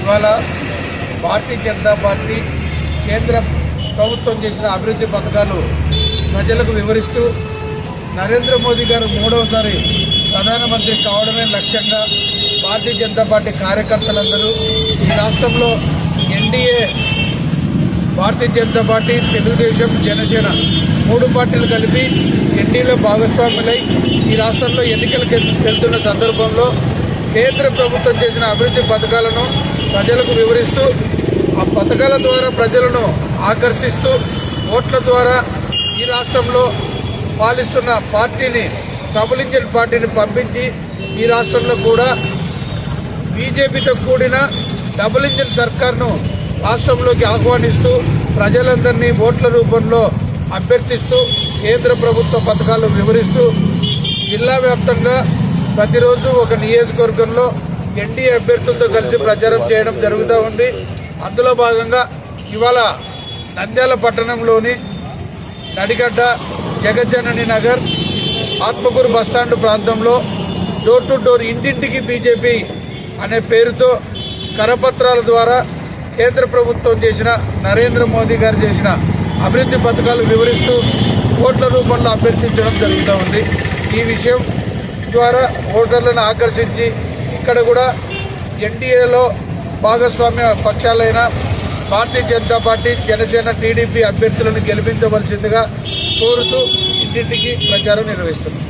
ఇవాళ భారతీయ జనతా పార్టీ కేంద్ర ప్రభుత్వం చేసిన అభివృద్ధి పథకాలు ప్రజలకు వివరిస్తూ నరేంద్ర మోదీ గారు మూడవసారి ప్రధానమంత్రి కావడమే లక్ష్యంగా భారతీయ జనతా పార్టీ కార్యకర్తలందరూ ఈ రాష్ట్రంలో ఎన్డీఏ భారతీయ జనతా పార్టీ, తెలుగుదేశం, జనసేన 3 పార్టీలు కలిపి ఎన్డీఏలో భాగస్వాములై ఈ రాష్ట్రంలో ఎన్నికలకు వెళ్తున్న సందర్భంలో కేంద్ర ప్రభుత్వం చేసిన అభివృద్ధి పథకాలను ప్రజలకు వివరిస్తూ ఆ పథకాల ద్వారా ప్రజలను ఆకర్షిస్తూ ఓట్ల ద్వారా ఈ రాష్ట్రంలో పాలిస్తున్న పార్టీని ట్రబుల్ ఇంజిన్ పార్టీని పంపించి ఈ రాష్ట్రంలో కూడా బీజేపీతో కూడిన డబుల్ ఇంజిన్ సర్కార్ను రాష్ట్రంలోకి ఆహ్వానిస్తూ ప్రజలందరినీ ఓట్ల రూపంలో అభ్యర్థిస్తూ కేంద్ర ప్రభుత్వ పథకాలు వివరిస్తూ జిల్లా వ్యాప్తంగా ప్రతిరోజు ఒక నియోజకవర్గంలో ఎన్డీఏ అభ్యర్థులతో కలిసి ప్రచారం చేయడం జరుగుతూ ఉంది. అందులో భాగంగా ఇవాళ నంద్యాల పట్టణంలోని నడిగడ్డ, జగజ్జనని నగర్, ఆత్మకూరు బస్టాండ్ ప్రాంతంలో డోర్ టు డోర్ ఇంటింటికి బీజేపీ అనే పేరుతో కరపత్రాల ద్వారా కేంద్ర ప్రభుత్వం చేసిన, నరేంద్ర మోదీ గారు చేసిన అభివృద్ధి పథకాలు వివరిస్తూ ఓట్ల రూపంలో అభ్యర్థించడం జరుగుతూ ఉంది. ఈ విషయం ద్వారా ఓటర్లను ఆకర్షించి ఇక్కడ కూడా ఎన్డీఏలో భాగస్వామ్య పక్షాలైన భారతీయ జనతా పార్టీ, జనసేన, టీడీపీ అభ్యర్థులను గెలిపించవలసిందిగా కోరుతూ ఇంటింటికి ప్రచారం నిర్వహిస్తున్నాం.